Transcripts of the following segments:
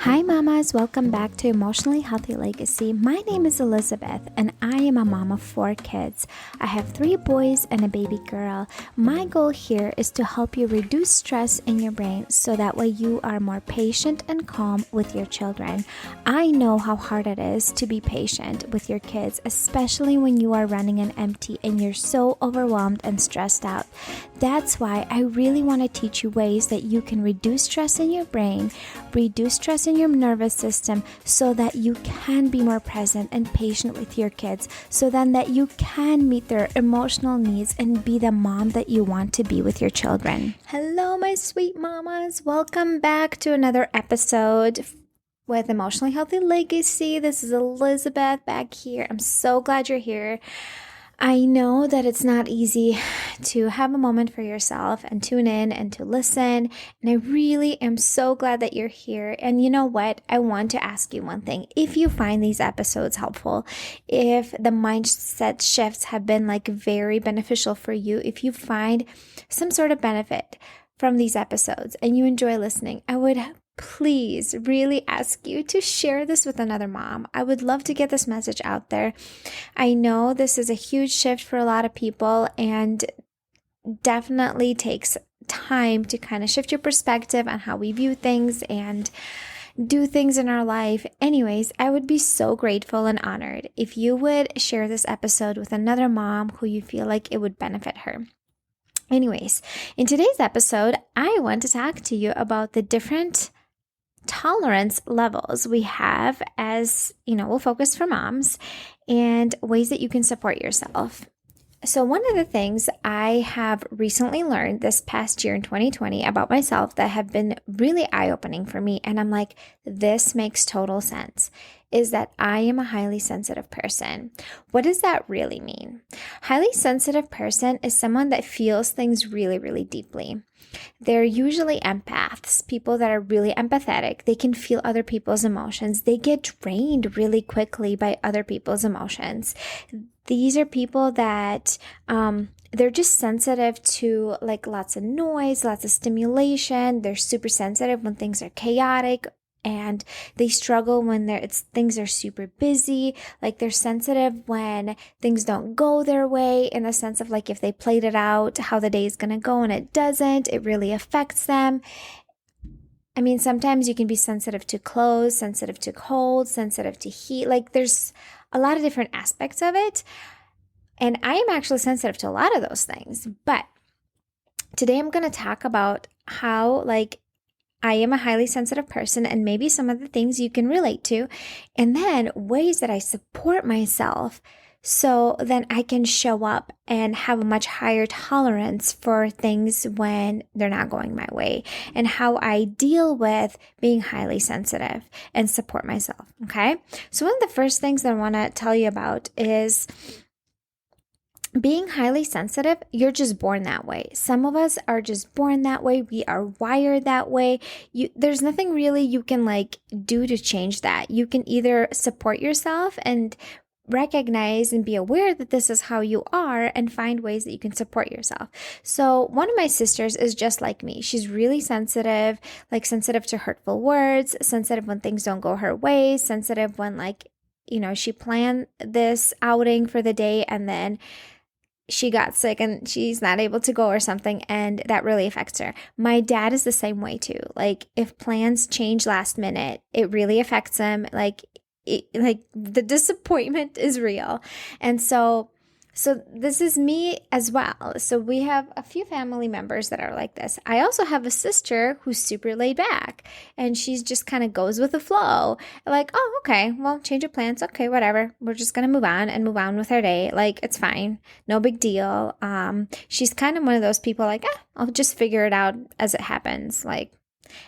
Hi, mamas. Welcome back to Emotionally Healthy Legacy. My name is Elizabeth, and I am a mom of 4 kids. I have 3 boys and a baby girl. My goal here is to help you reduce stress in your brain so that way you are more patient and calm with your children. I know how hard it is to be patient with your kids, especially when you are running on empty and you're so overwhelmed and stressed out. That's why I really want to teach you ways that you can reduce stress in your brain, reduce stress in your nervous system so that you can be more present and patient with your kids, so then that you can meet their emotional needs and be the mom that you want to be with your children. Hello, my sweet mamas. Welcome back to another episode with Emotionally Healthy Legacy. This is Elizabeth back here. I'm so glad you're here. I know that it's not easy to have a moment for yourself and tune in and to listen. And I really am so glad that you're here. And you know what? I want to ask you one thing. If you find these episodes helpful, if the mindset shifts have been very beneficial for you, if you find some sort of benefit from these episodes and you enjoy listening, I would please really ask you to share this with another mom. I would love to get this message out there. I know this is a huge shift for a lot of people and definitely takes time to kind of shift your perspective on how we view things and do things in our life. Anyways, I would be so grateful and honored if you would share this episode with another mom who you feel like it would benefit her. Anyways, in today's episode, I want to talk to you about the different tolerance levels we have as, we'll focus for moms and ways that you can support yourself. So one of the things I have recently learned this past year in 2020 about myself that have been really eye-opening for me, and I'm like, this makes total sense, is that I am a highly sensitive person. What does that really mean? Highly sensitive person is someone that feels things really, really deeply. They're usually empaths, people that are really empathetic. They can feel other people's emotions. They get drained really quickly by other people's emotions. These are people that they're just sensitive to lots of noise, lots of stimulation. They're super sensitive when things are chaotic. And they struggle when things are super busy. They're sensitive when things don't go their way, in the sense of if they played it out, how the day is going to go and it doesn't, it really affects them. I mean, sometimes you can be sensitive to clothes, sensitive to cold, sensitive to heat. There's a lot of different aspects of it. And I am actually sensitive to a lot of those things. But today I'm going to talk about how I am a highly sensitive person and maybe some of the things you can relate to, and then ways that I support myself so then I can show up and have a much higher tolerance for things when they're not going my way, and how I deal with being highly sensitive and support myself. Okay. So one of the first things that I want to tell you about is being highly sensitive. You're just born that way. Some of us are just born that way. We are wired that way. There's nothing really you can do to change that. You can either support yourself and recognize and be aware that this is how you are and find ways that you can support yourself. So one of my sisters is just like me. She's really sensitive, sensitive to hurtful words, sensitive when things don't go her way, sensitive when she planned this outing for the day and then she got sick and she's not able to go or something, and that really affects her. My dad is the same way too. If plans change last minute, it really affects him. The disappointment is real. And so this is me as well. So we have a few family members that are like this. I also have a sister who's super laid back, and she's just kind of goes with the flow. Oh, okay, well, change of plans. Okay, whatever. We're just going to move on with our day. It's fine. No big deal. She's kind of one of those people I'll just figure it out as it happens.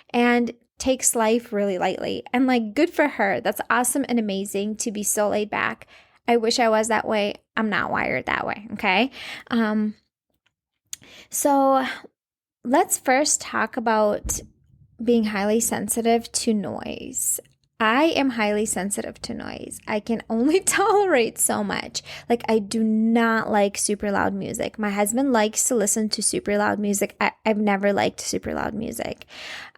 And takes life really lightly, and good for her. That's awesome and amazing to be so laid back. I wish I was that way. I'm not wired that way. Okay. So let's first talk about being highly sensitive to noise. I am highly sensitive to noise. I can only tolerate so much. I do not like super loud music. My husband likes to listen to super loud music. I've never liked super loud music.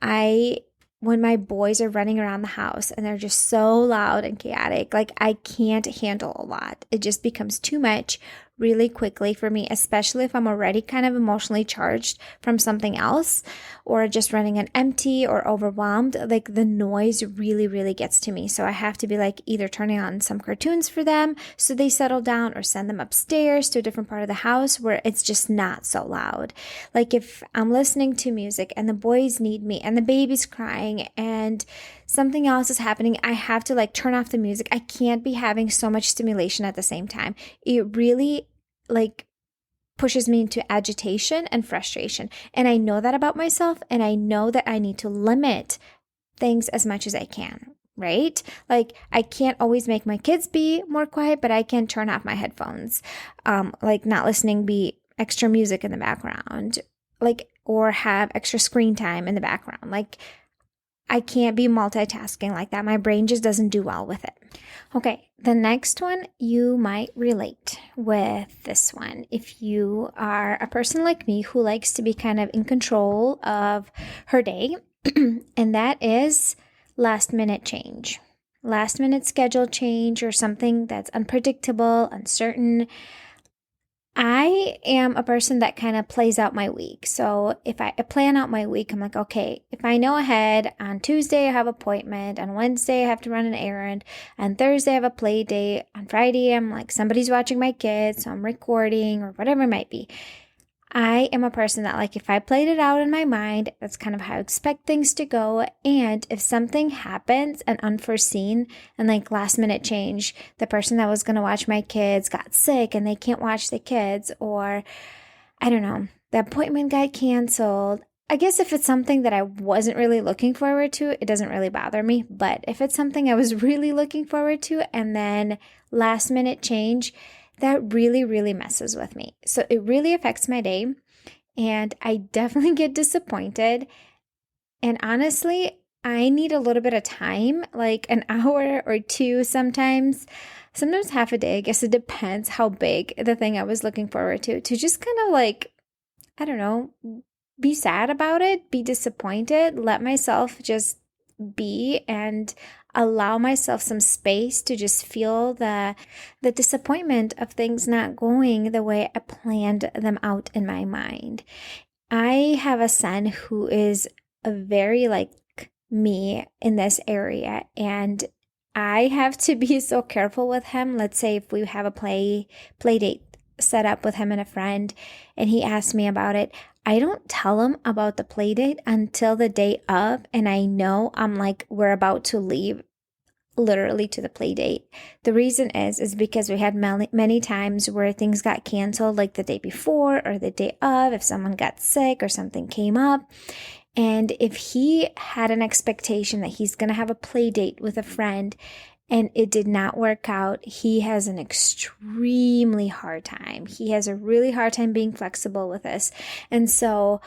I when my boys are running around the house and they're just so loud and chaotic, like I can't handle a lot. It just becomes too much really quickly for me, especially if I'm already kind of emotionally charged from something else or just running on empty or overwhelmed. Like the noise really, really gets to me. So I have to be like either turning on some cartoons for them so they settle down, or send them upstairs to a different part of the house where it's just not so loud. Like if I'm listening to music and the boys need me and the baby's crying and something else is happening, I have to like turn off the music. I can't be having so much stimulation at the same time. It really like pushes me into agitation and frustration. And I know that about myself, and I know that I need to limit things as much as I can, right? Like I can't always make my kids be more quiet, but I can turn off my headphones, like not listening, be extra music in the background, like, or have extra screen time in the background. Like I can't be multitasking like that. My brain just doesn't do well with it. Okay, the next one, you might relate with this one if you are a person like me who likes to be kind of in control of her day, and that is last minute change. Last minute schedule change or something that's unpredictable, uncertain. I am a person that kind of plays out my week. So if I plan out my week, I'm like, okay, if I know ahead, on Tuesday I have an appointment, on Wednesday I have to run an errand, on Thursday I have a play date, on Friday I'm like, somebody's watching my kids, so I'm recording or whatever it might be. I am a person that, like, if I played it out in my mind, that's kind of how I expect things to go. And if something happens and unforeseen and like last minute change, the person that was going to watch my kids got sick and they can't watch the kids, or I don't know, the appointment got canceled. I guess if it's something that I wasn't really looking forward to, it doesn't really bother me. But if it's something I was really looking forward to and then last minute change, that really, really messes with me. So it really affects my day, and I definitely get disappointed. And honestly, I need a little bit of time, like an hour or two sometimes half a day. I guess it depends how big the thing I was looking forward to just kind of like, I don't know, be sad about it, be disappointed, let myself just be and allow myself some space to just feel the disappointment of things not going the way I planned them out in my mind. I have a son who is a very like me in this area, and I have to be so careful with him. Let's say if we have a play date set up with him and a friend and he asks me about it, I don't tell him about the play date until the day of, and I know I'm like, we're about to leave literally to the play date. The reason is because we had many times where things got canceled like the day before or the day of, if someone got sick or something came up. And if he had an expectation that he's going to have a play date with a friend and it did not work out, he has an extremely hard time. He has a really hard time being flexible with this. And so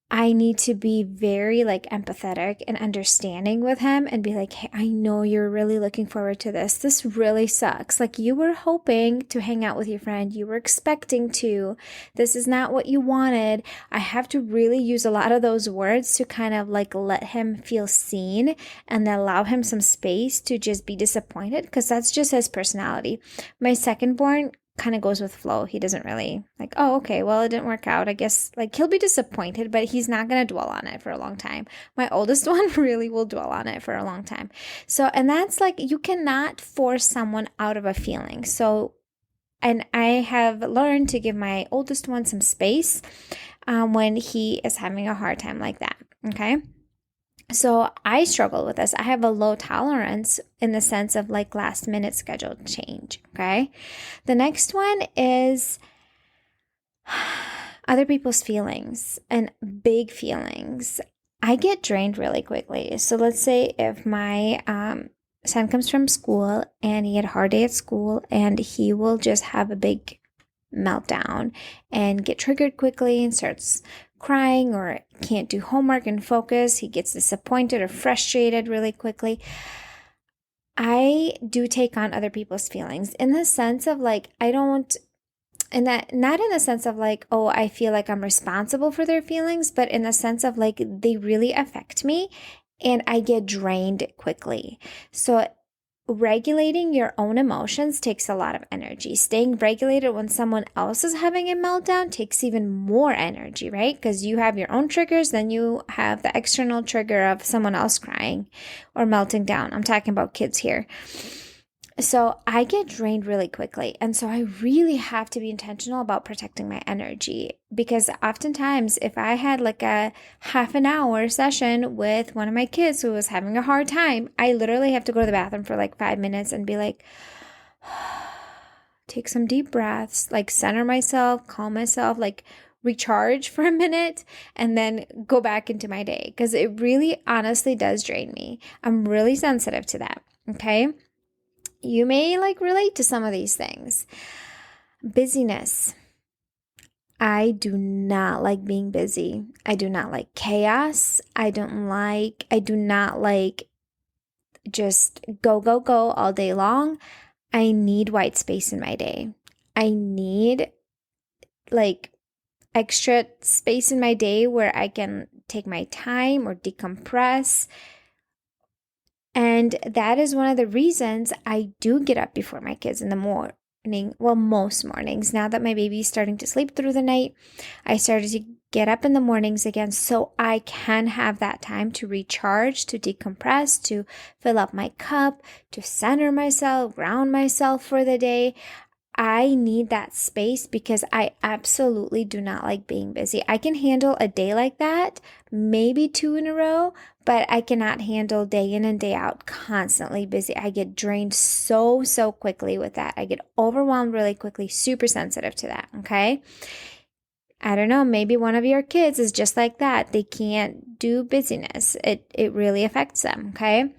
I need to be very like empathetic and understanding with him and be like, hey, I know you're really looking forward to this. This really sucks. Like you were hoping to hang out with your friend. You were expecting to. This is not what you wanted. I have to really use a lot of those words to kind of like let him feel seen and allow him some space to just be disappointed, because that's just his personality. My second born kind of goes with flow. He doesn't really like, oh, okay, well, it didn't work out. I guess like he'll be disappointed, but he's not going to dwell on it for a long time. My oldest one really will dwell on it for a long time. So, and that's like, you cannot force someone out of a feeling. So, and I have learned to give my oldest one some space when he is having a hard time like that. Okay. So I struggle with this. I have a low tolerance in the sense of like last minute schedule change. Okay. The next one is other people's feelings and big feelings. I get drained really quickly. So let's say if my son comes from school and he had a hard day at school, and he will just have a big meltdown and get triggered quickly and starts crying or can't do homework and focus. He gets disappointed or frustrated really quickly. I do take on other people's feelings in the sense of like, I don't, and that not in the sense of like, oh, I feel like I'm responsible for their feelings, but in the sense of like, they really affect me. and I get drained quickly. So regulating your own emotions takes a lot of energy. Staying regulated when someone else is having a meltdown takes even more energy, right? Because you have your own triggers, then you have the external trigger of someone else crying or melting down. I'm talking about kids here. So I get drained really quickly. And so I really have to be intentional about protecting my energy, because oftentimes if I had like a half an hour session with one of my kids who was having a hard time, I literally have to go to the bathroom for like 5 minutes and be like, take some deep breaths, like center myself, calm myself, like recharge for a minute, and then go back into my day, because it really honestly does drain me. I'm really sensitive to that. Okay. You may relate to some of these things. Busyness. I do not like being busy. I do not like chaos. I do not like just go, go, go all day long. I need white space in my day. I need extra space in my day where I can take my time or decompress. And that is one of the reasons I do get up before my kids in the morning. Well, most mornings. Now that my baby is starting to sleep through the night, I started to get up in the mornings again so I can have that time to recharge, to decompress, to fill up my cup, to center myself, ground myself for the day. I need that space because I absolutely do not like being busy. I can handle a day like that, maybe 2 in a row, but I cannot handle day in and day out constantly busy. I get drained so quickly with that. I get overwhelmed really quickly, super sensitive to that, okay? I don't know, maybe one of your kids is just like that. They can't do busyness. It really affects them, okay?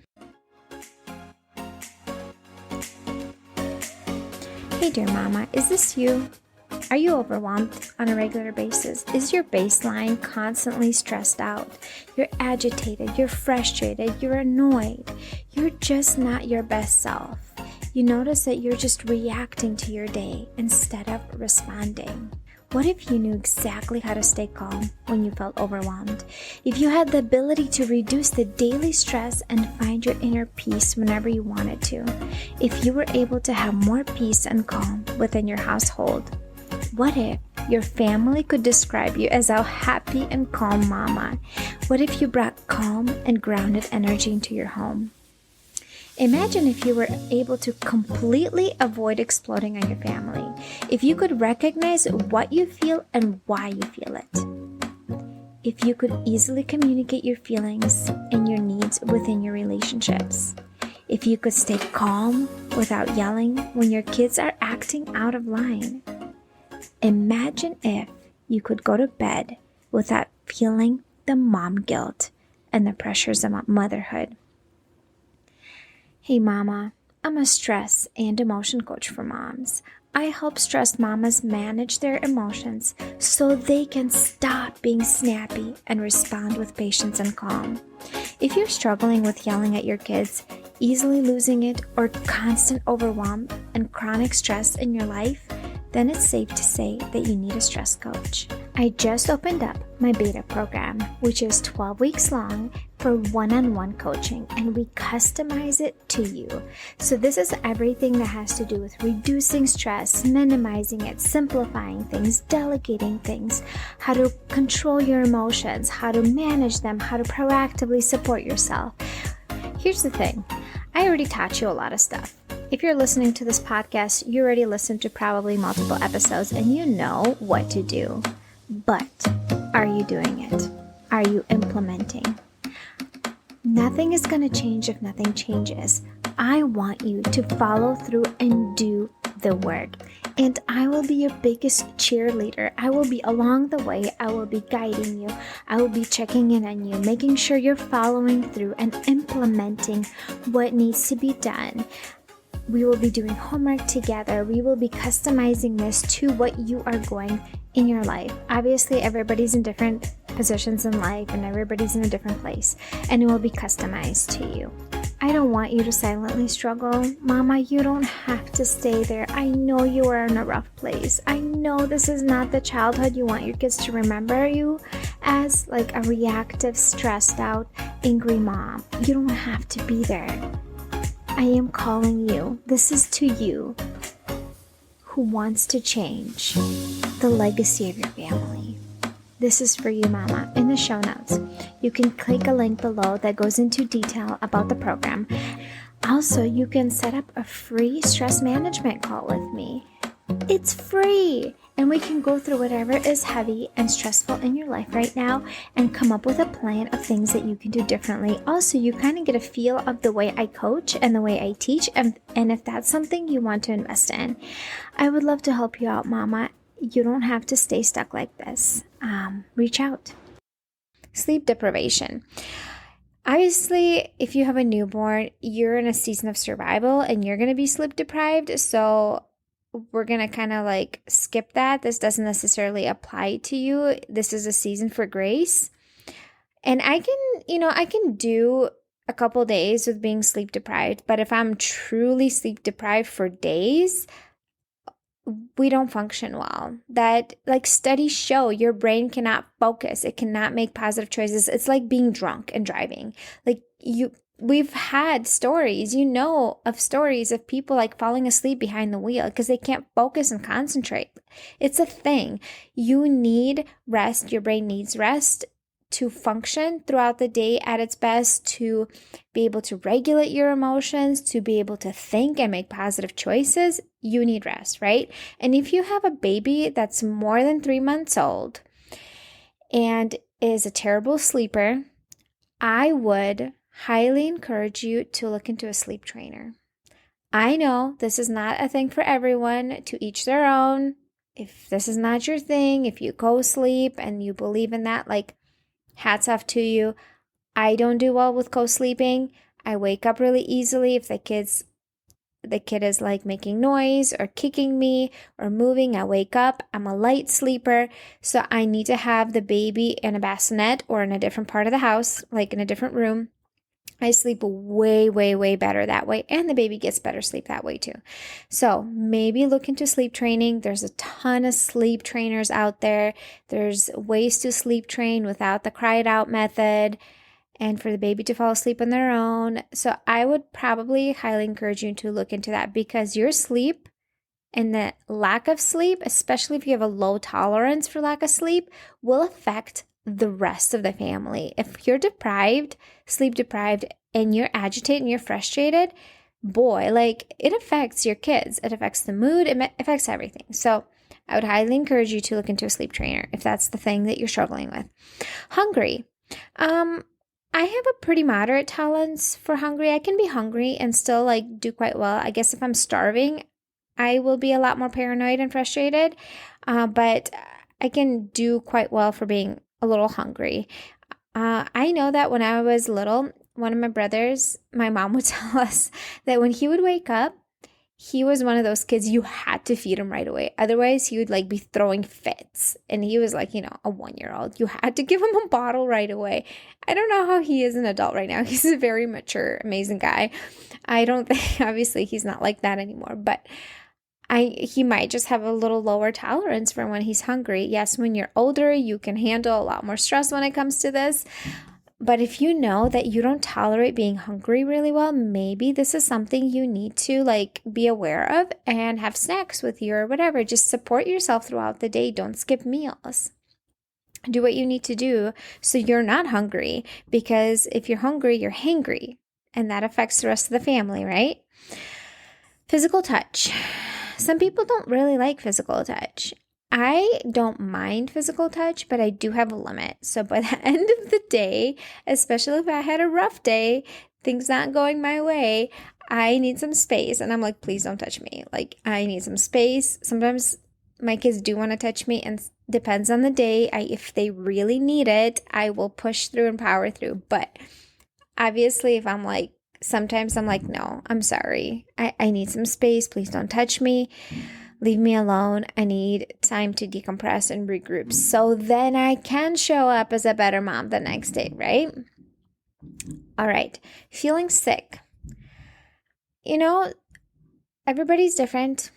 Hey dear mama, is this you? Are you overwhelmed on a regular basis? Is your baseline constantly stressed out? You're agitated, you're frustrated, you're annoyed. You're just not your best self. You notice that you're just reacting to your day instead of responding. What if you knew exactly how to stay calm when you felt overwhelmed? If you had the ability to reduce the daily stress and find your inner peace whenever you wanted to? If you were able to have more peace and calm within your household? What if your family could describe you as a happy and calm mama? What if you brought calm and grounded energy into your home? Imagine if you were able to completely avoid exploding on your family. If you could recognize what you feel and why you feel it. If you could easily communicate your feelings and your needs within your relationships. If you could stay calm without yelling when your kids are acting out of line. Imagine if you could go to bed without feeling the mom guilt and the pressures of motherhood. Hey mama, I'm a stress and emotion coach for moms. I help stressed mamas manage their emotions so they can stop being snappy and respond with patience and calm. If you're struggling with yelling at your kids, easily losing it, or constant overwhelm and chronic stress in your life, then it's safe to say that you need a stress coach. I just opened up my beta program, which is 12 weeks long for one-on-one coaching, and we customize it to you. So this is everything that has to do with reducing stress, minimizing it, simplifying things, delegating things, how to control your emotions, how to manage them, how to proactively support yourself. Here's the thing. I already taught you a lot of stuff. If you're listening to this podcast, you already listened to probably multiple episodes and you know what to do. But are you doing it? Are you implementing? Nothing is going to change if nothing changes. I want you to follow through and do the work. And I will be your biggest cheerleader. I will be along the way. I will be guiding you. I will be checking in on you, making sure you're following through and implementing what needs to be done. We will be doing homework together. We will be customizing this to what you are going in your life. Obviously, everybody's in different positions in life and everybody's in a different place, and it will be customized to you. I don't want you to silently struggle. Mama, you don't have to stay there. I know you are in a rough place. I know this is not the childhood you want your kids to remember you as. like a reactive, stressed out, angry mom. You don't have to be there. I am calling you. This is to you who wants to change the legacy of your family. This is for you, mama. In the show notes, you can click a link below that goes into detail about the program. Also, you can set up a free stress management call with me. It's free, and we can go through whatever is heavy and stressful in your life right now and come up with a plan of things that you can do differently. Also, you kind of get a feel of the way I coach and the way I teach, and if that's something you want to invest in. I would love to help you out, mama. You don't have to stay stuck like this. Reach out. Sleep deprivation. Obviously, if you have a newborn, you're in a season of survival and you're going to be sleep deprived. So we're going to kind of like skip that. This doesn't necessarily apply to you. This is a season for grace. And I can do a couple days with being sleep deprived, but if I'm truly sleep deprived for days, we don't function well. That, like, studies show your brain cannot focus. It cannot make positive choices. It's like being drunk and driving. We've had stories, of stories of people like falling asleep behind the wheel because they can't focus and concentrate. It's a thing. You need rest. Your brain needs rest to function throughout the day at its best, to be able to regulate your emotions, to be able to think and make positive choices. You need rest, right? And if you have a baby that's more than 3 months old and is a terrible sleeper, I would highly encourage you to look into a sleep trainer. I know this is not a thing for everyone, to each their own. If this is not your thing, if you co-sleep and you believe in that, like, hats off to you. I don't do well with co-sleeping. I wake up really easily if the kid is like making noise or kicking me or moving. I wake up. I'm a light sleeper. So I need to have the baby in a bassinet or in a different part of the house, like in a different room. I sleep way, way, way better that way. And the baby gets better sleep that way too. So maybe look into sleep training. There's a ton of sleep trainers out there. There's ways to sleep train without the cry it out method and for the baby to fall asleep on their own. So I would probably highly encourage you to look into that, because your sleep and the lack of sleep, especially if you have a low tolerance for lack of sleep, will affect the rest of the family. If you're sleep deprived, and you're agitated and you're frustrated, boy, like, it affects your kids. It affects the mood. It affects everything. So I would highly encourage you to look into a sleep trainer if that's the thing that you're struggling with. Hungry. I have a pretty moderate tolerance for hungry. I can be hungry and still like do quite well. I guess if I'm starving, I will be a lot more paranoid and frustrated. But I can do quite well for being a little hungry. I know that when I was little, one of my brothers, my mom would tell us that when he would wake up, he was one of those kids you had to feed him right away. Otherwise, he would like be throwing fits. And he was like, a 1-year-old. You had to give him a bottle right away. I don't know how he is an adult right now. He's a very mature, amazing guy. I don't think, obviously, he's not like that anymore. But he might just have a little lower tolerance for when he's hungry. Yes, when you're older, you can handle a lot more stress when it comes to this. But if you know that you don't tolerate being hungry really well, maybe this is something you need to like be aware of and have snacks with you or whatever. Just support yourself throughout the day. Don't skip meals. Do what you need to do so you're not hungry, because if you're hungry, you're hangry, and that affects the rest of the family, right? Physical touch. Some people don't really like physical touch. I don't mind physical touch, but I do have a limit. So by the end of the day, especially if I had a rough day, things not going my way, I need some space. And I'm like, please don't touch me. Like, I need some space. Sometimes my kids do want to touch me, and depends on the day. If they really need it, I will push through and power through. But obviously, if I'm like, sometimes I'm like, no, I'm sorry. I need some space. Please don't touch me. Leave me alone. I need time to decompress and regroup, so then I can show up as a better mom the next day, right? All right. Feeling sick. Everybody's different.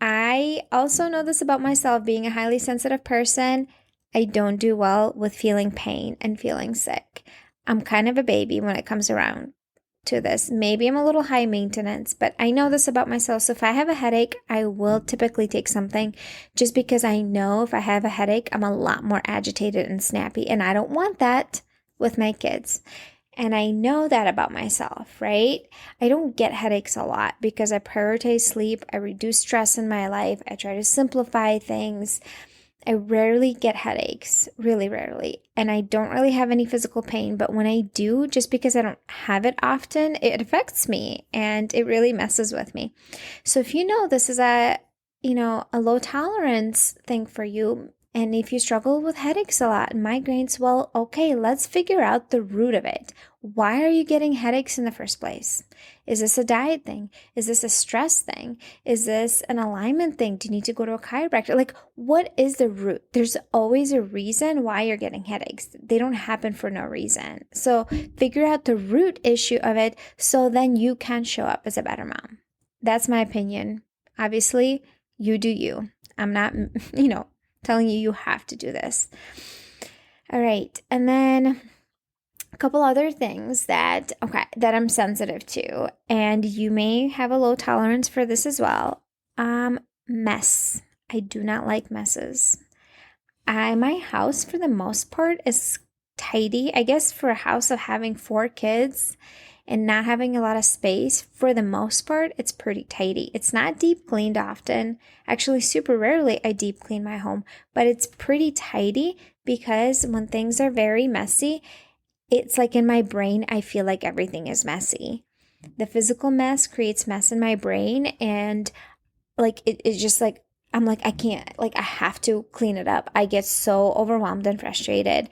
I also know this about myself, being a highly sensitive person. I don't do well with feeling pain and feeling sick. I'm kind of a baby when it comes around to this. Maybe I'm a little high maintenance, but I know this about myself. So if I have a headache, I will typically take something just because I know if I have a headache, I'm a lot more agitated and snappy, and I don't want that with my kids. And I know that about myself, right? I don't get headaches a lot because I prioritize sleep. I reduce stress in my life. I try to simplify things. I rarely get headaches, really rarely. And I don't really have any physical pain, but when I do, just because I don't have it often, it affects me and it really messes with me. So if you know this is a low tolerance thing for you, and if you struggle with headaches a lot and migraines, well, okay, let's figure out the root of it. Why are you getting headaches in the first place? Is this a diet thing? Is this a stress thing? Is this an alignment thing? Do you need to go to a chiropractor? Like, what is the root? There's always a reason why you're getting headaches. They don't happen for no reason. So figure out the root issue of it so then you can show up as a better mom. That's my opinion. Obviously, you do you. I'm not, telling you have to do this. All right. And then a couple other things that I'm sensitive to, and you may have a low tolerance for this as well. Mess. I do not like messes. My house for the most part is tidy. I guess for a house of having 4 kids and not having a lot of space, for the most part, it's pretty tidy. It's not deep cleaned often. Actually, super rarely I deep clean my home, but it's pretty tidy because when things are very messy, it's like in my brain, I feel like everything is messy. The physical mess creates mess in my brain, and like it's just like, I'm like, I can't, like I have to clean it up. I get so overwhelmed and frustrated.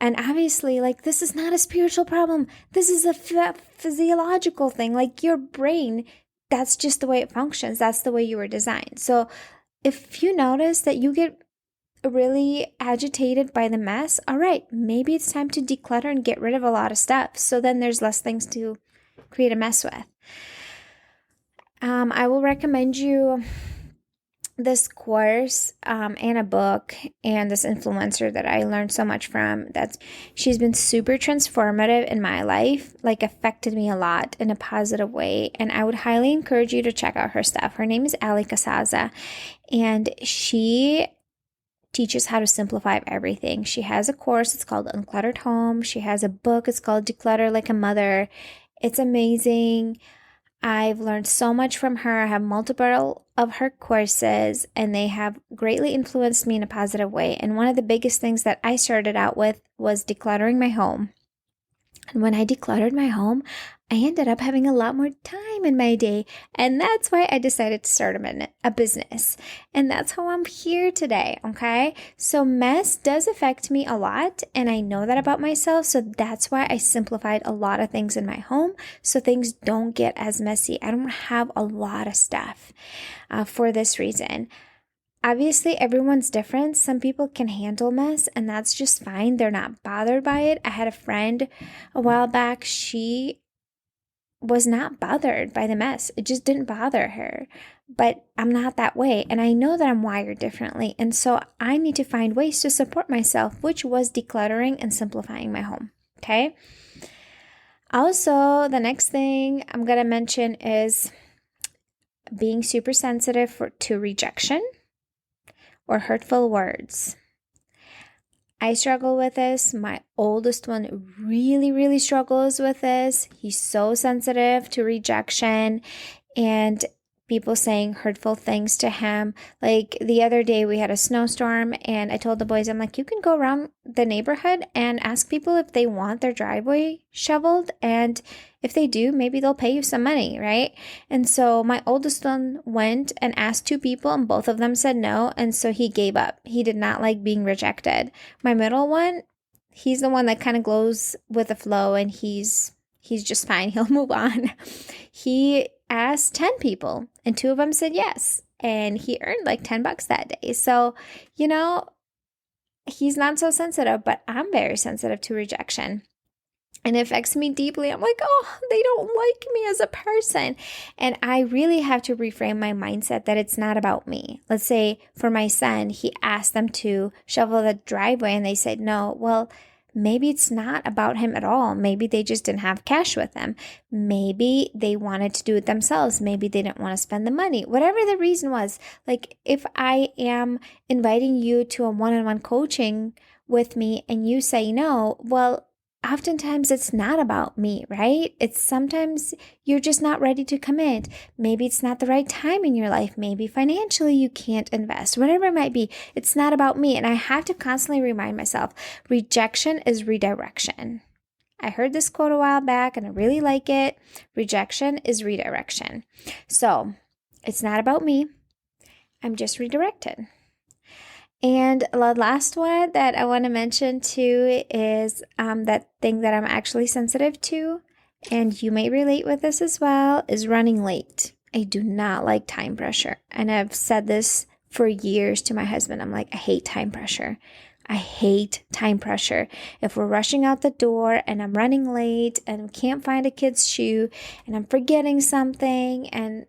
And obviously, like, this is not a spiritual problem. This is a physiological thing. Like, your brain, that's just the way it functions. That's the way you were designed. So if you notice that you get really agitated by the mess, all right, maybe it's time to declutter and get rid of a lot of stuff. So then there's less things to create a mess with. I will recommend you this course and a book and this influencer that I learned so much from. She's been super transformative in my life, like affected me a lot in a positive way. And I would highly encourage you to check out her stuff. Her name is Ali Casaza, and she teaches how to simplify everything. She has a course, it's called Uncluttered Home. She has a book, it's called Declutter Like a Mother. It's amazing. I've learned so much from her. I have multiple of her courses, and they have greatly influenced me in a positive way. And one of the biggest things that I started out with was decluttering my home. And when I decluttered my home, I ended up having a lot more time in my day. And that's why I decided to start a business. And that's how I'm here today, okay? So mess does affect me a lot, and I know that about myself. So that's why I simplified a lot of things in my home so things don't get as messy. I don't have a lot of stuff for this reason. Obviously, everyone's different. Some people can handle mess, and that's just fine. They're not bothered by it. I had a friend a while back. She was not bothered by the mess. It just didn't bother her. But I'm not that way, and I know that I'm wired differently. And so I need to find ways to support myself, which was decluttering and simplifying my home. Okay? Also, the next thing I'm going to mention is being super sensitive to rejection or hurtful words. I struggle with this. My oldest one really, really struggles with this. He's so sensitive to rejection and people saying hurtful things to him. Like the other day we had a snowstorm, and I told the boys, I'm like, you can go around the neighborhood and ask people if they want their driveway shoveled, and if they do, maybe they'll pay you some money, right? And so my oldest one went and asked 2 people, and both of them said no, and so he gave up. He did not like being rejected. My middle one, he's the one that kind of goes with the flow, and he's just fine. He'll move on. He asked 10 people, and 2 of them said yes, and he earned like $10 that day. So, he's not so sensitive, but I'm very sensitive to rejection. And it affects me deeply. I'm like, oh, they don't like me as a person. And I really have to reframe my mindset that it's not about me. Let's say for my son, he asked them to shovel the driveway and they said no. Well, maybe it's not about him at all. Maybe they just didn't have cash with them. Maybe they wanted to do it themselves. Maybe they didn't want to spend the money. Whatever the reason was, like if I am inviting you to a one-on-one coaching with me and you say no, well, oftentimes it's not about me, right? It's sometimes you're just not ready to commit. Maybe it's not the right time in your life. Maybe financially you can't invest, whatever it might be. It's not about me. And I have to constantly remind myself, rejection is redirection. I heard this quote a while back and I really like it. Rejection is redirection. So it's not about me. I'm just redirected. And the last one that I want to mention too is that thing that I'm actually sensitive to, and you may relate with this as well, is running late. I do not like time pressure. And I've said this for years to my husband. I'm like, I hate time pressure. I hate time pressure. If we're rushing out the door and I'm running late and can't find a kid's shoe and I'm forgetting something and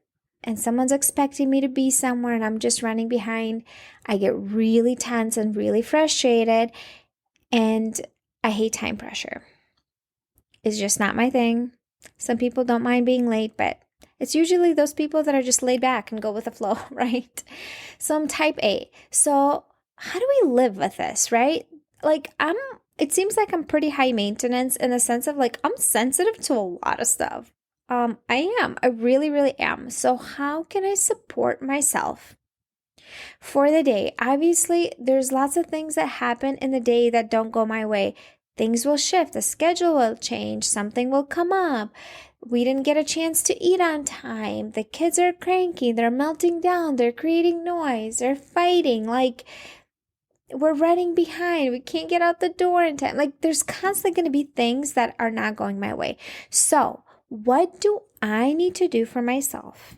someone's expecting me to be somewhere and I'm just running behind, I get really tense and really frustrated, and I hate time pressure. It's just not my thing. Some people don't mind being late, but it's usually those people that are just laid back and go with the flow, right? So I'm type A. So how do we live with this, right? It seems like I'm pretty high maintenance in the sense of like, I'm sensitive to a lot of stuff. I really, really am. So how can I support myself for the day? Obviously, there's lots of things that happen in the day that don't go my way. Things will shift, the schedule will change, something will come up. We didn't get a chance to eat on time. The kids are cranky, they're melting down, they're creating noise, they're fighting. Like, we're running behind. We can't get out the door in time. Like, there's constantly going to be things that are not going my way. So, what do I need to do for myself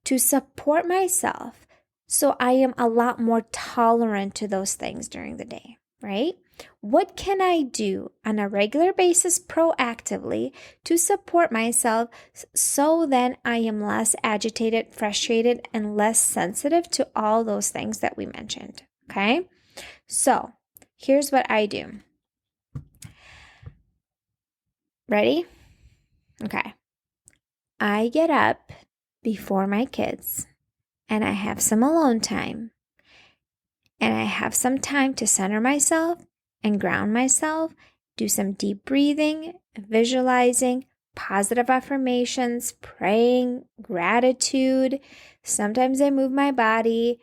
to support myself so I am a lot more tolerant to those things during the day, right? What can I do on a regular basis proactively to support myself so then I am less agitated, frustrated, and less sensitive to all those things that we mentioned, okay? So, here's what I do. Ready? Okay. I get up before my kids and I have some alone time. And I have some time to center myself and ground myself, do some deep breathing, visualizing, positive affirmations, praying, gratitude. Sometimes I move my body.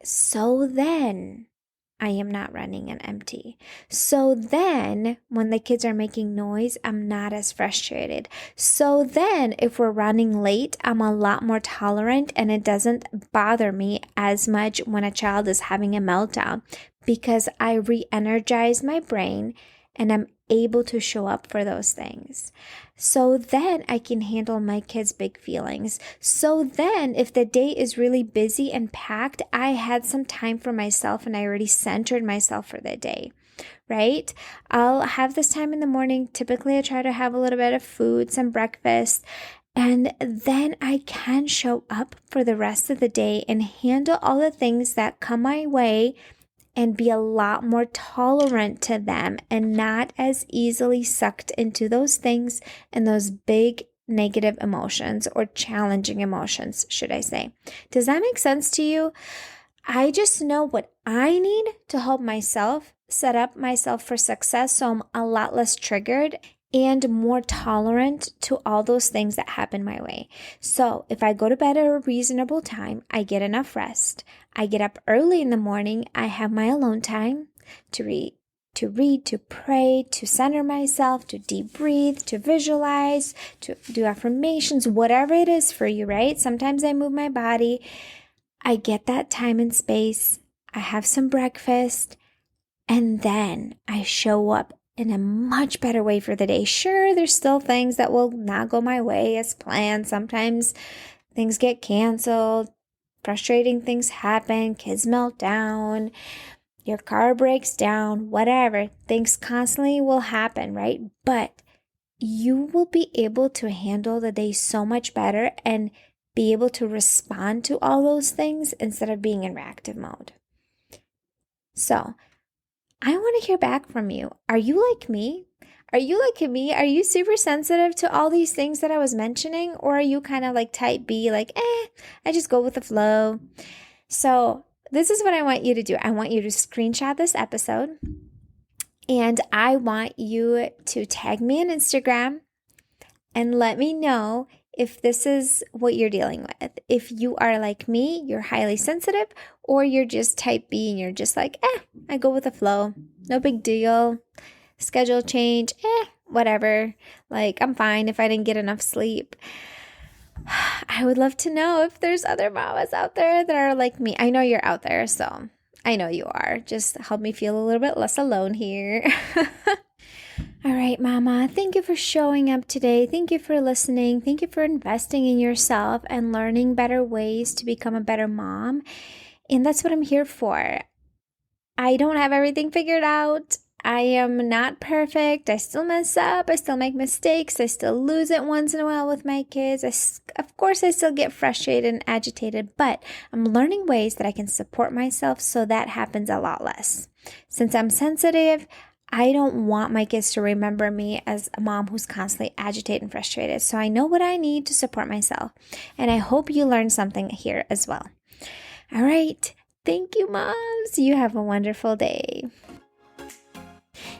So then I am not running on empty. So then when the kids are making noise, I'm not as frustrated. So then if we're running late, I'm a lot more tolerant and it doesn't bother me as much when a child is having a meltdown because I re-energize my brain and I'm able to show up for those things. So then I can handle my kids' big feelings. So then if the day is really busy and packed, I had some time for myself and I already centered myself for the day, right? I'll have this time in the morning. Typically, I try to have a little bit of food, some breakfast, and then I can show up for the rest of the day and handle all the things that come my way and be a lot more tolerant to them and not as easily sucked into those things and those big negative emotions or challenging emotions, should I say. Does that make sense to you? I just know what I need to help myself set up myself for success so I'm a lot less triggered and more tolerant to all those things that happen my way. So if I go to bed at a reasonable time, I get enough rest. I get up early in the morning, I have my alone time to read, to pray, to center myself, to deep breathe, to visualize, to do affirmations, whatever it is for you, right? Sometimes I move my body. I get that time and space. I have some breakfast, and then I show up in a much better way for the day. Sure, there's still things that will not go my way as planned. Sometimes things get canceled, frustrating things happen, kids melt down, Your car breaks down, whatever. Things constantly will happen, right? But you will be able to handle the day so much better and be able to respond to all those things instead of being in reactive mode. So, I want to hear back from you. Are you like me? Are you like me? Are you super sensitive to all these things that I was mentioning? Or are you kind of like type B, like, I just go with the flow? So, this is what I want you to do. I want you to screenshot this episode. And I want you to tag me on Instagram and let me know if this is what you're dealing with. If you are like me, you're highly sensitive, or you're just type B and you're just like, I go with the flow. No big deal. Schedule change, whatever. Like, I'm fine if I didn't get enough sleep. I would love to know if there's other mamas out there that are like me. I know you're out there, so I know you are. Just help me feel a little bit less alone here. All right, Mama, thank you for showing up today. Thank you for listening. Thank you for investing in yourself and learning better ways to become a better mom. And that's what I'm here for. I don't have everything figured out. I am not perfect. I still mess up. I still make mistakes. I still lose it once in a while with my kids. Of course, I still get frustrated and agitated, but I'm learning ways that I can support myself so that happens a lot less. Since I'm sensitive, I don't want my kids to remember me as a mom who's constantly agitated and frustrated. So I know what I need to support myself. And I hope you learned something here as well. All right. Thank you, moms. You have a wonderful day.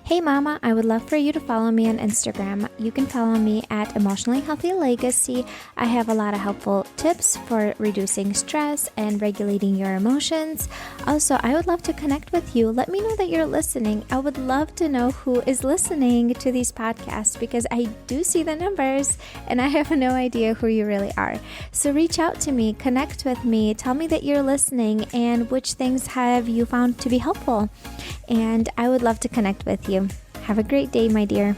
Hey Mama, I would love for you to follow me on Instagram. You can follow me at Emotionally Healthy Legacy. I have a lot of helpful tips for reducing stress and regulating your emotions. Also, I would love to connect with you. Let me know that you're listening. I would love to know who is listening to these podcasts because I do see the numbers and I have no idea who you really are. So reach out to me, connect with me, tell me that you're listening and which things have you found to be helpful. And I would love to connect with you. Have a great day, my dear.